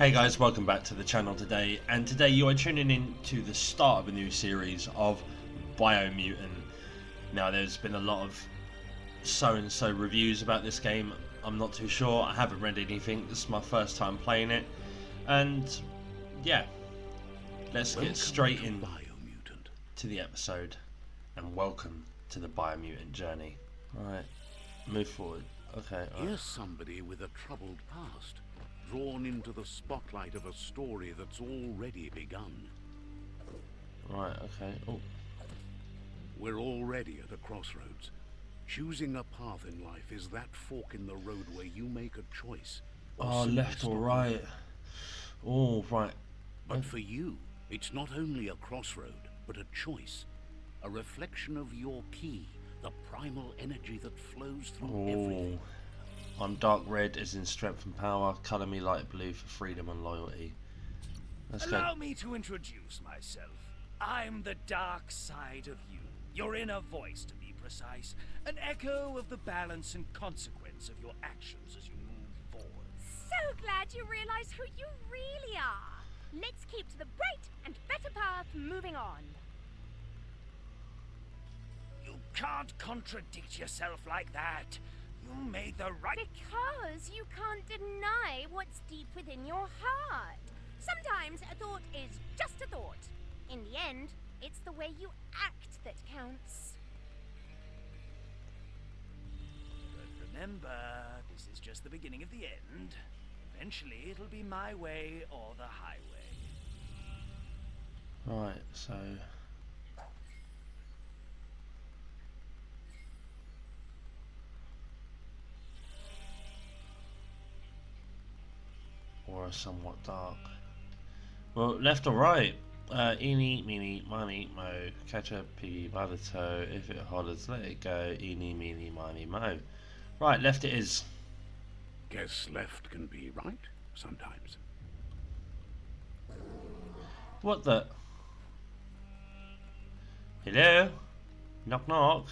Hey guys, welcome back to the channel today, and today you are tuning in to the start of a new series of Biomutant. Now there's been a lot of so-and-so reviews about this game. I'm not too sure, I haven't read anything, this is my first time playing it, and yeah, let's get straight in Biomutant to the episode, and welcome to the Biomutant journey. Alright, move forward. Okay, all right. Here's somebody with a troubled past, drawn into the spotlight of a story that's already begun. Right, okay. Oh. We're already at a crossroads. Choosing a path in life is that fork in the road where you make a choice. Oh, left or right. Oh, right. But for you, it's not only a crossroad, but a choice. A reflection of your key, the primal energy that flows through everything. I'm dark red as in strength and power, colour me light blue for freedom and loyalty. Let's Allow go. me to introduce myself. I'm the dark side of you. Your inner voice, to be precise. An echo of the balance and consequence of your actions as you move forward. So glad you realize who you really are. Let's keep to the bright and better path moving on. You can't contradict yourself like that. You made the right... Because you can't deny what's deep within your heart. Sometimes a thought is just a thought. In the end, it's the way you act that counts. But remember, this is just the beginning of the end. Eventually, it'll be my way or the highway. Right, so... or somewhat dark. Well, left or right? Eeny, meeny, miny, mo. Catch a piggy by the toe. If it hollers, let it go. Eeny, meeny, miny, mo. Right, left it is. Guess left can be right, sometimes. What the? Hello? Knock knock.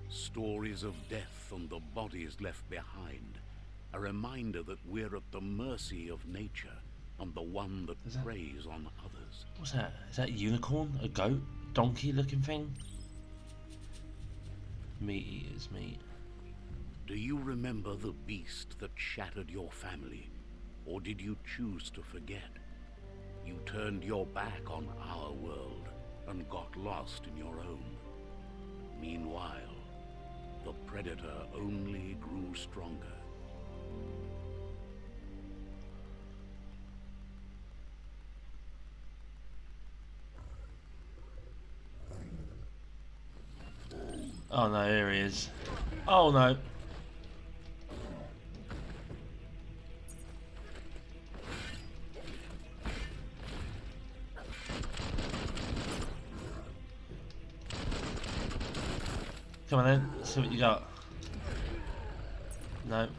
Stories of death and the bodies left behind. A reminder that we're at the mercy of nature and the one that preys on others. What's that? Is that a unicorn? A goat? Donkey looking thing? Meat eaters, meat. Do you remember the beast that shattered your family? Or did you choose to forget? You turned your back on our world and got lost in your own. Meanwhile, the predator only grew stronger. Oh no, here he is. Oh no. Come on then, let's see what you got. No.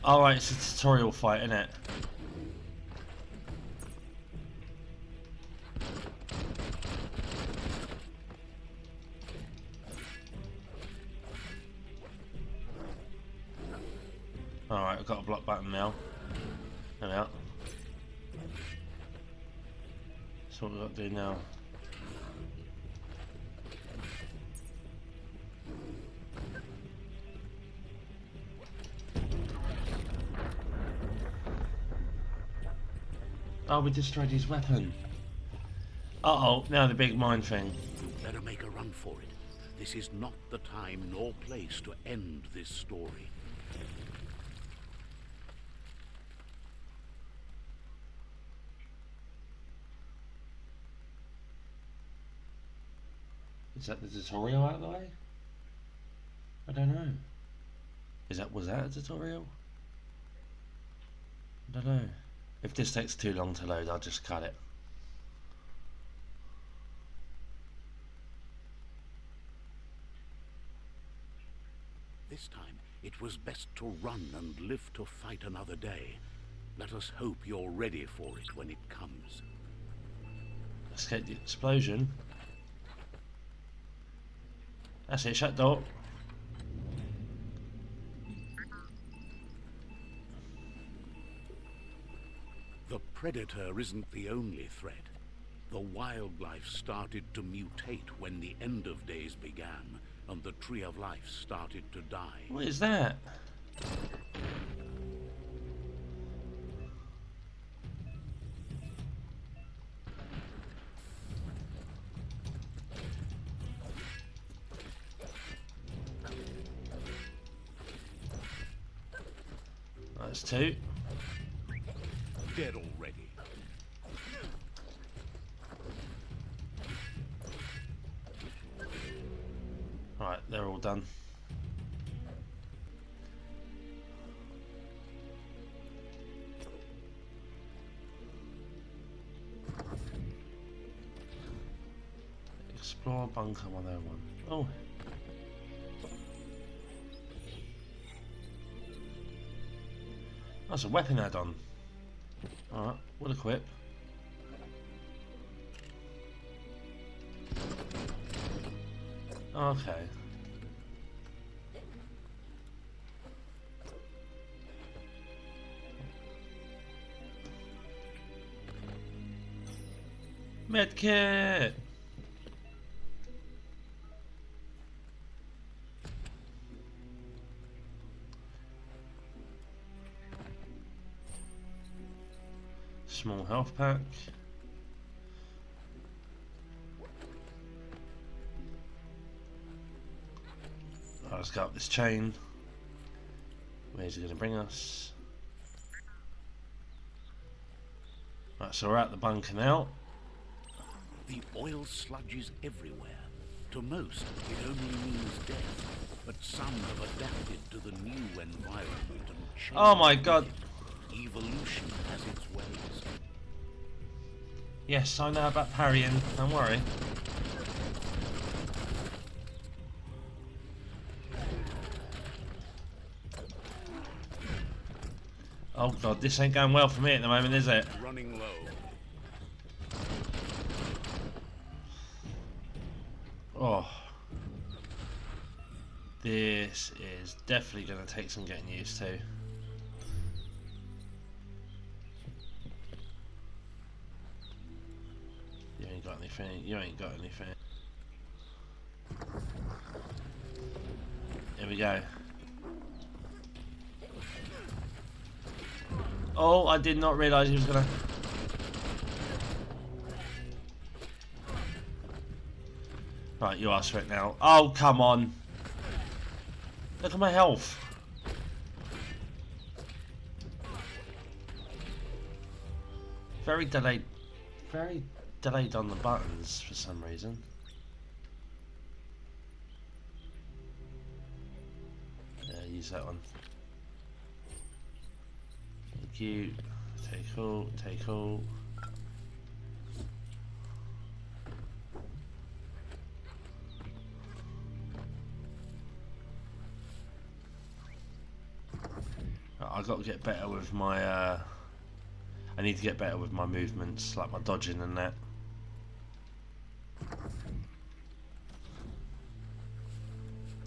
Alright, it's a tutorial fight, isn't it? Alright, I've got a block button now. There we are. So what we've got to do now. Oh, we destroyed his weapon. Uh-oh, now the big mine thing. You better make a run for it. This is not the time nor place to end this story. Is that the tutorial out of the way? I don't know. Was that a tutorial? I don't know. If this takes too long to load, I'll just cut it. This time, it was best to run and live to fight another day. Let us hope you're ready for it when it comes. Escape the explosion. That's it, shut door. The predator isn't the only threat. The wildlife started to mutate when the end of days began, and the tree of life started to die. What is that? That's two. Dead already. Right, they're all done. Explore bunker 101. Oh. That's a weapon add-on. Alright, we'll equip. Okay. Medkit! Small health pack. Right, let's go up this chain. Where's it going to bring us? Right, so we're at the bunker now. The oil sludges everywhere. To most, it only means death. But some have adapted to the new environment and changed. Oh my god. Evolution has its ways. Yes, I know about parrying, don't worry. Oh god, this ain't going well for me at the moment, is it? Running low. Oh. This is definitely going to take some getting used to. You ain't got anything, you ain't got anything. Here we go. Oh, I did not realise he was going to... Right, you asked for it now. Oh, come on. Look at my health. Very delayed on the buttons for some reason. Yeah, use that one. Thank you. Take all, take all. I've got to get better with my I need to get better with my movements, like my dodging and that.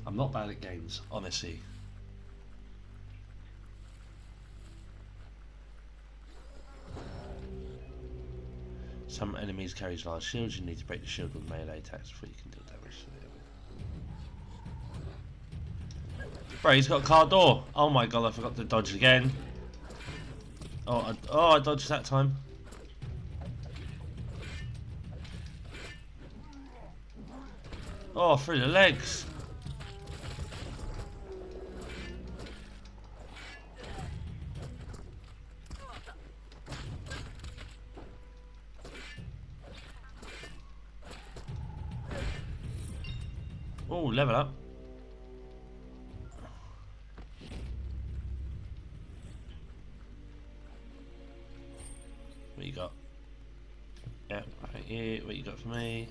I'm not bad at games, honestly. Some enemies carry large shields. You need to break the shield with melee attacks before you can deal damage to the enemy. Bro, he's got a car door. Oh my god, I forgot to dodge again. Oh, I dodged that time. Oh, through the legs. Oh, level up. What you got? Yeah, right here. What you got for me?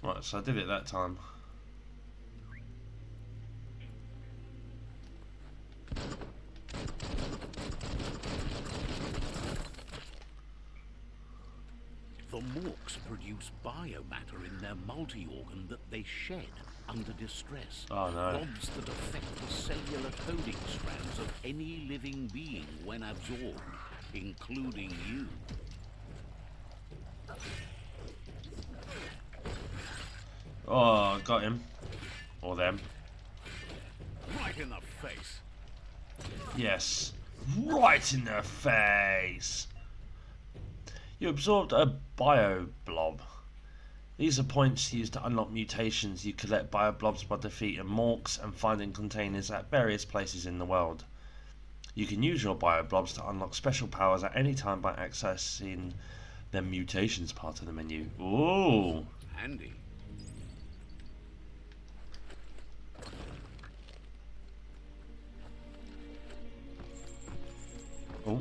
Right, so I did it that time. orcs produce biomatter in their multi-organ that they shed under distress. Oh no. Rods that affect the cellular coding strands of any living being when absorbed, including you. Oh, got him. Or them. Right in the face. Yes. Right in the face. You absorbed a bio blob. These are points used to unlock mutations. You collect bio blobs by defeating morks and finding containers at various places in the world. You can use your bio blobs to unlock special powers at any time by accessing the mutations part of the menu. Ooh. Handy. Oh,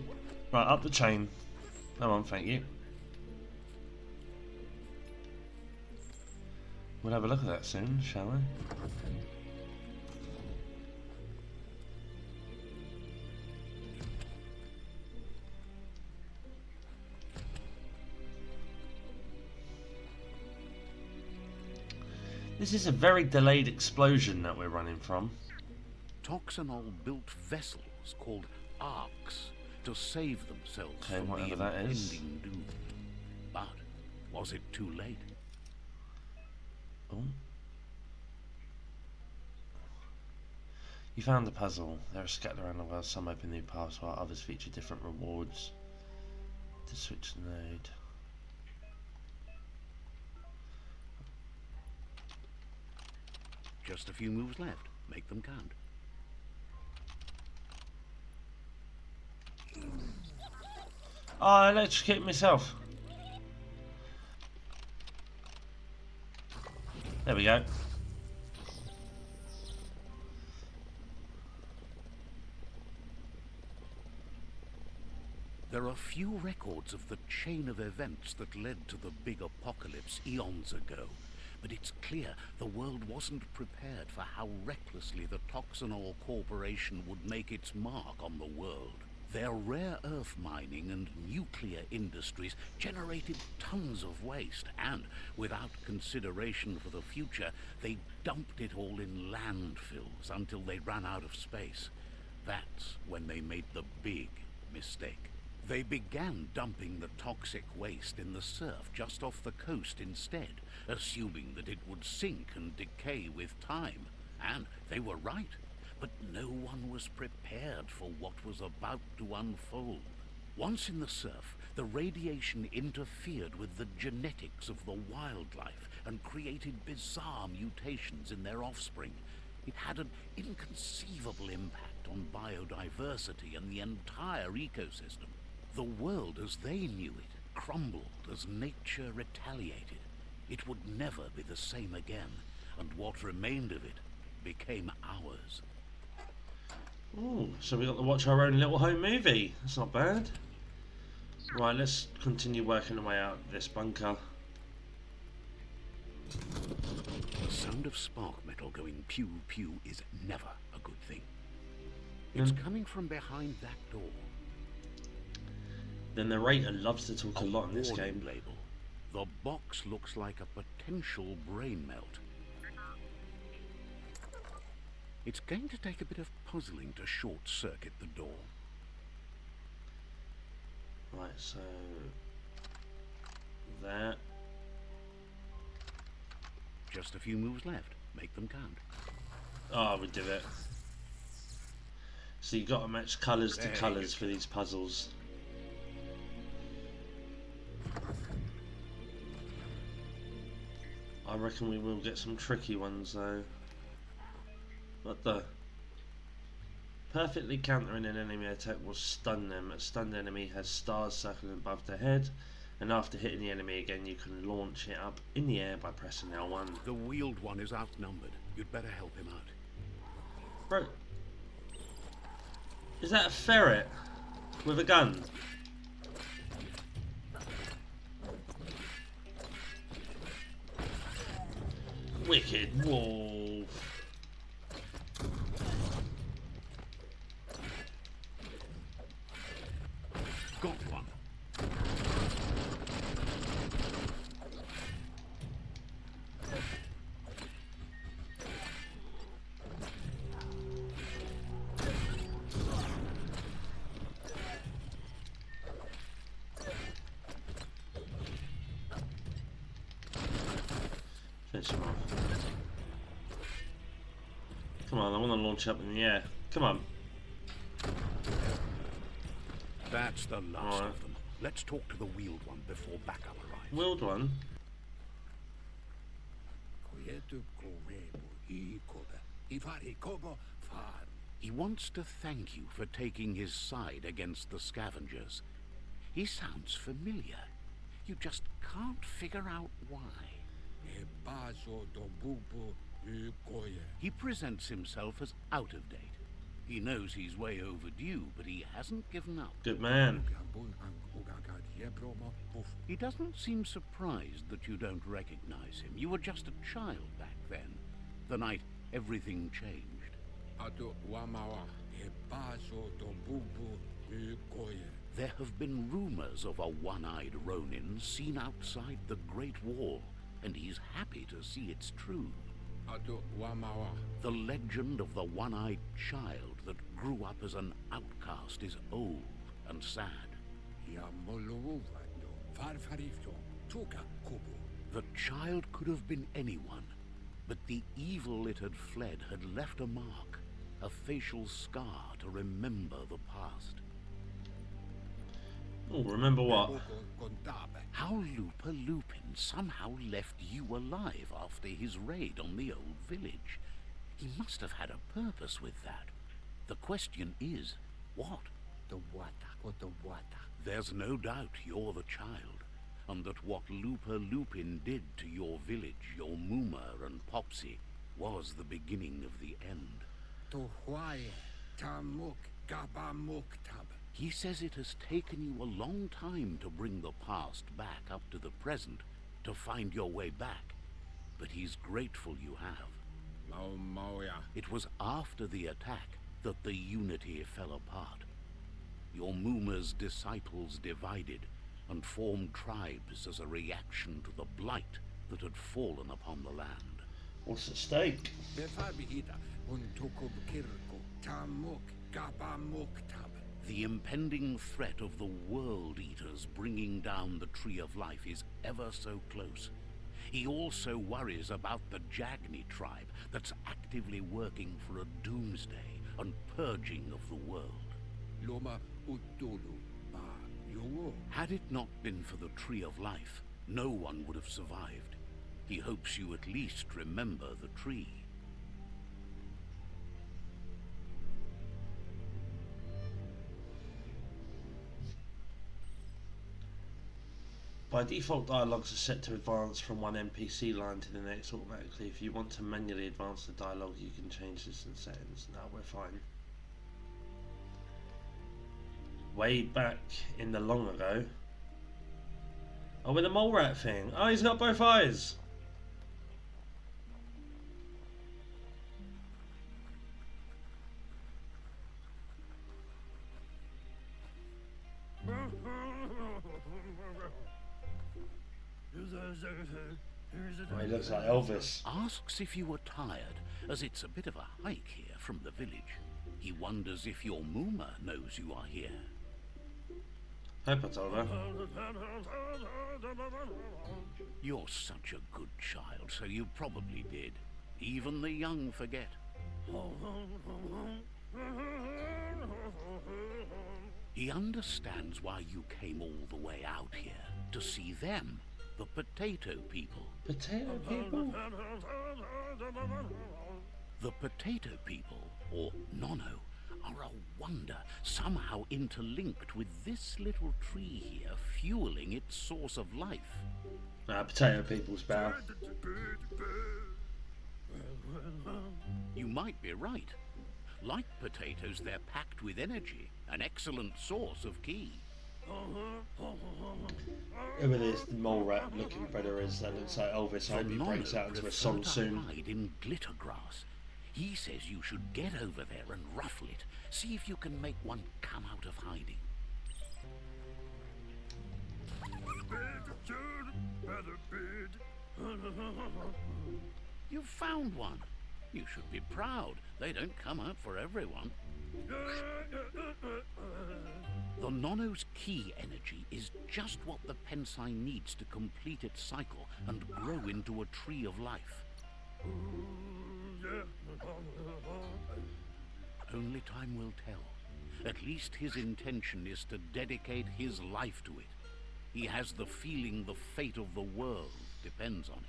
right, up the chain. Come on, thank you. We'll have a look at that soon, shall we? This is a very delayed explosion that we're running from. Toxanol built vessels called arcs to save themselves Okay, from the whatever that is. impending doom. But was it too late? Oh. You found the puzzle. There are scattered around the world. Some open new paths while others feature different rewards. To switch node. Just a few moves left. Make them count. Oh, I electrocuted myself. There we go. There are few records of the chain of events that led to the big apocalypse eons ago, but it's clear the world wasn't prepared for how recklessly the Toxanol Corporation would make its mark on the world. Their rare earth mining and nuclear industries generated tons of waste, and without consideration for the future, they dumped it all in landfills until they ran out of space. That's when they made the big mistake. They began dumping the toxic waste in the surf just off the coast instead, assuming that it would sink and decay with time. And they were right. But no one was prepared for what was about to unfold. Once in the surf, the radiation interfered with the genetics of the wildlife and created bizarre mutations in their offspring. It had an inconceivable impact on biodiversity and the entire ecosystem. The world as they knew it crumbled as nature retaliated. It would never be the same again, and what remained of it became ours. Ooh, so we got to watch our own little home movie. That's not bad. Right, let's continue working our way out of this bunker. The sound of spark metal going pew pew is never a good thing. Hmm. It's coming from behind that door. The narrator loves to talk a lot in this warning game. label. The box looks like a potential brain melt. It's going to take a bit of puzzling to short-circuit the door. Right, so that. Just a few moves left. Make them count. Oh, we did it. So you got to match colours to There you colours go. for these puzzles. I reckon we will get some tricky ones though. What the? Perfectly countering an enemy attack will stun them. A stunned enemy has stars circling above their head, and after hitting the enemy again you can launch it up in the air by pressing L1. The wheeled one is outnumbered. You'd better help him out. Bro, is that a ferret with a gun? Wicked wolf. Got one. Finish him off. Come on, I want to launch up in the air. Come on. That's the last Alright. of them. Let's talk to the wheeled one before backup arrives. Wheeled one? He wants to thank you for taking his side against the scavengers. He sounds familiar. You just can't figure out why. He presents himself as out of date. He knows he's way overdue, but he hasn't given up. Good man. He doesn't seem surprised that you don't recognize him. You were just a child back then, the night everything changed. There have been rumors of a one-eyed Ronin seen outside the Great Wall, and he's happy to see it's true. The legend of the one-eyed child that grew up as an outcast is old and sad. The child could have been anyone, but the evil it had fled had left a mark, a facial scar to remember the past. Oh, remember what? How Lupa Lupin somehow left you alive after his raid on the old village. He must have had a purpose with that. The question is, what? There's no doubt you're the child, and that what Lupa Lupin did to your village, your Muma and Popsy, was the beginning of the end. He says it has taken you a long time to bring the past back up to the present, to find your way back, but he's grateful you have. It was after the attack that the unity fell apart. Your Muma's disciples divided and formed tribes as a reaction to the blight that had fallen upon the land. What's at stake? The impending threat of the World Eaters bringing down the Tree of Life is ever so close. He also worries about the Jagni tribe that's actively working for a doomsday and purging of the world. Had it not been for the Tree of Life, no one would have survived. He hopes you at least remember the tree. By default, dialogues are set to advance from one NPC line to the next automatically. If you want to manually advance the dialogue, you can change this in settings. Now we're fine. Way back in the long ago. Oh, with the mole rat thing. Oh, he's got both eyes. Oh, he looks like Elvis. Asks if you were tired, as it's a bit of a hike here from the village. He wonders if your Muma knows you are here. Hope I told her. You're such a good child, so you probably did. Even the young forget. He understands why you came all the way out here, to see them, the potato people. Potato people? The potato people, or Nono, are a wonder, somehow interlinked with this little tree here, fueling its source of life. Potato people's bow. You might be right. Like potatoes, they're packed with energy, an excellent source of ki. Whoever this mole rat looking predator is that looks like Elvis, I hope he breaks out into a song soon. Hide in glitter grass. He says you should get over there and ruffle it. See if you can make one come out of hiding. You've found one. You should be proud. They don't come out for everyone. The Nono's key energy is just what the Pensai needs to complete its cycle and grow into a tree of life. Only time will tell. At least his intention is to dedicate his life to it. He has the feeling the fate of the world depends on it.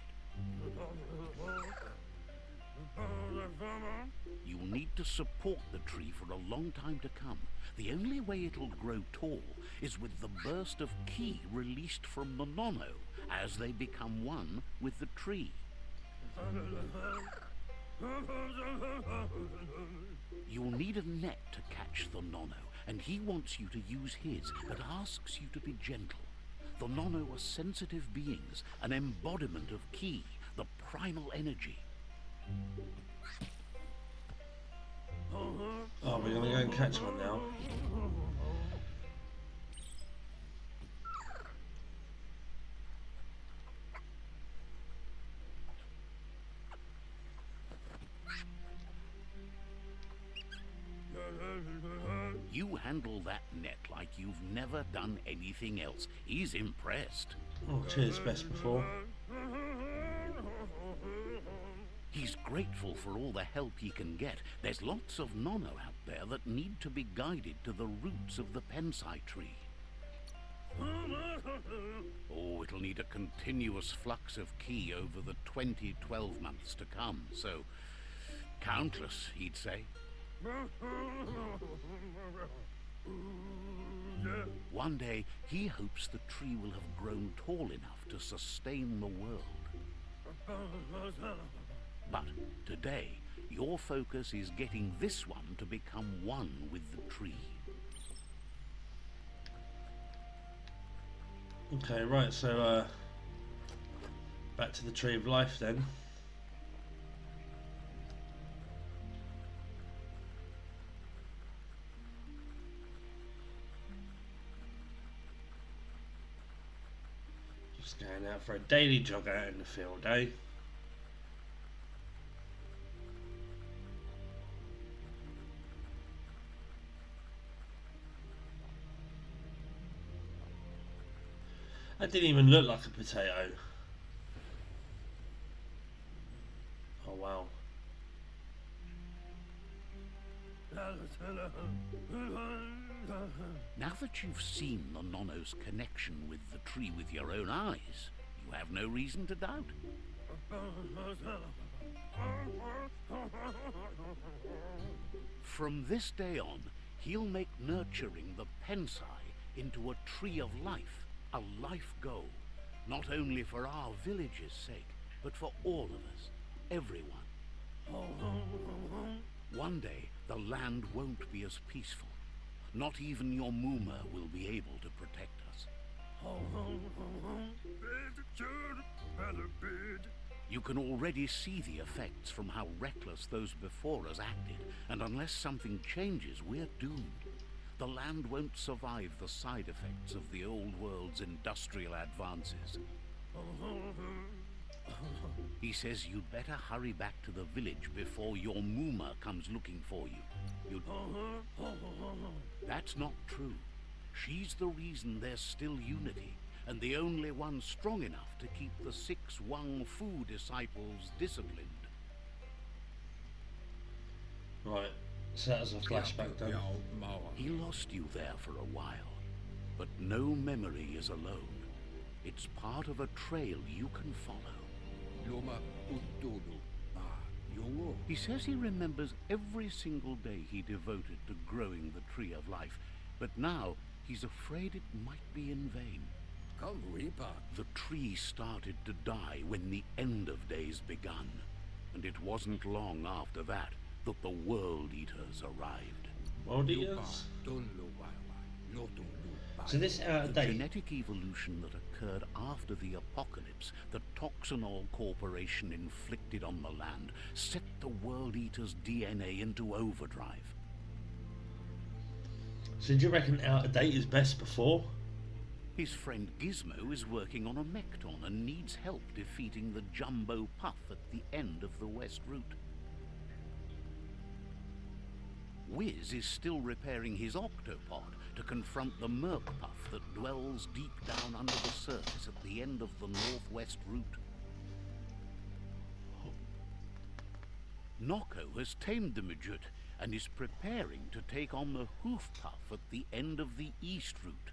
You'll need to support the tree for a long time to come. The only way it'll grow tall is with the burst of ki released from the Nono as they become one with the tree. You'll need a net to catch the Nono, and he wants you to use his, but asks you to be gentle. The Nono are sensitive beings, an embodiment of ki, the primal energy. Oh, we're gonna go and catch one now. You handle that net like you've never done anything else. He's impressed. Oh, cheers, best before. He's grateful for all the help he can get. There's lots of Nono out there that need to be guided to the roots of the Pensai tree. Oh, it'll need a continuous flux of ki over the 12 months to come, so countless, he'd say. One day, he hopes the tree will have grown tall enough to sustain the world. But today, your focus is getting this one to become one with the tree. Okay, right, so back to the Tree of Life then. Just going out for a daily jog out in the field, eh? That didn't even look like a potato. Oh wow. Now that you've seen the Nono's connection with the tree with your own eyes, you have no reason to doubt. From this day on, he'll make nurturing the Pensai into a tree of life. A life goal, not only for our village's sake, but for all of us, everyone. One day, the land won't be as peaceful. Not even your Muma will be able to protect us. You can already see the effects from how reckless those before us acted, and unless something changes, we're doomed. The land won't survive the side effects of the old world's industrial advances. He says you'd better hurry back to the village before your Muma comes looking for you. That's not true. She's the reason there's still unity, and the only one strong enough to keep the 6 Wang Fu disciples disciplined. Right. So that was a flashback then. He lost you there for a while, but no memory is alone. It's part of a trail you can follow. He says he remembers every single day he devoted to growing the Tree of Life, but now he's afraid it might be in vain. The tree started to die when the end of days begun, and it wasn't long after that the World Eaters arrived. World Eaters? So this The genetic evolution that occurred after the apocalypse that Toxinol Corporation inflicted on the land set the World Eaters' DNA into overdrive. So do you reckon out of date is best before? His friend Gizmo is working on a Mekton and needs help defeating the Jumbo Puff at the end of the West Route. Wiz is still repairing his octopod to confront the Merkpuff that dwells deep down under the surface at the end of the northwest route. Nocco has tamed the midget and is preparing to take on the Hoofpuff at the end of the east route.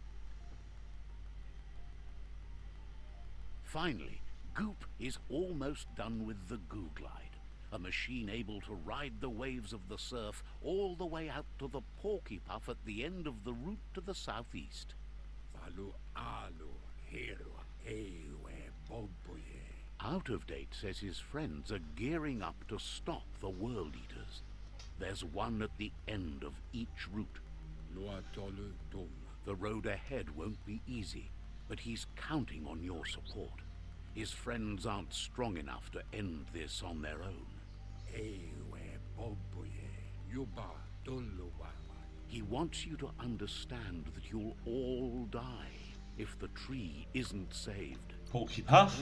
Finally, Goop is almost done with the Goo Glide, a machine able to ride the waves of the surf all the way out to the Porkypuff at the end of the route to the southeast. Out of Date says his friends are gearing up to stop the World Eaters. There's one at the end of each route. The road ahead won't be easy, but he's counting on your support. His friends aren't strong enough to end this on their own. He wants you to understand that you'll all die if the tree isn't saved. Porkypuff?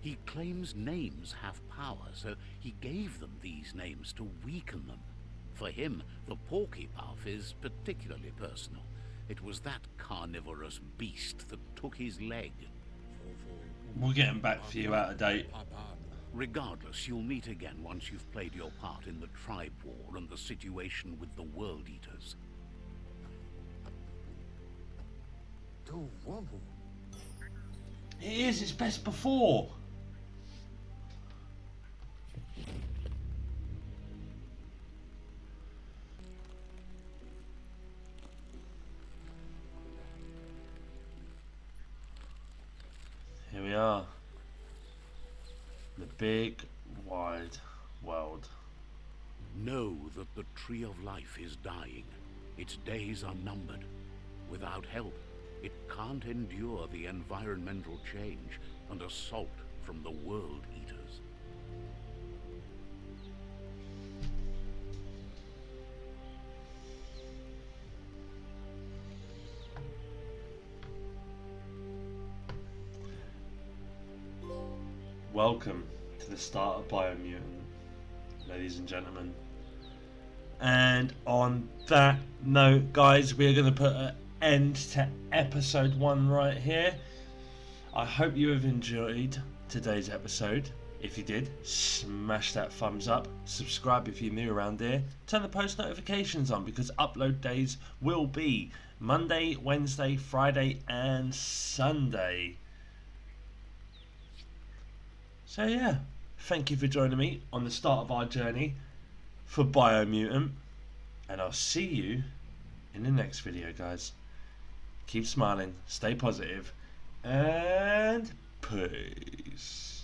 He claims names have power, so he gave them these names to weaken them. For him, the Porkypuff is particularly personal. It was that carnivorous beast that took his leg. We'll get him back for you Out of Date. Regardless, you'll meet again once you've played your part in the tribe war and the situation with the World Eaters. It is, it's best before. Here we are. The big, wide world. Know that the Tree of Life is dying. Its days are numbered. Without help, it can't endure the environmental change and assault from the World Eaters. Welcome to the start of Biomutant, ladies and gentlemen. And on that note, guys, we're going to put an end to episode 1 right here. I hope you have enjoyed today's episode. If you did, smash that thumbs up. Subscribe if you're new around here. Turn the post notifications on, because upload days will be Monday, Wednesday, Friday and Sunday. So yeah, thank you for joining me on the start of our journey for Biomutant, and I'll see you in the next video, guys. Keep smiling, stay positive, and peace.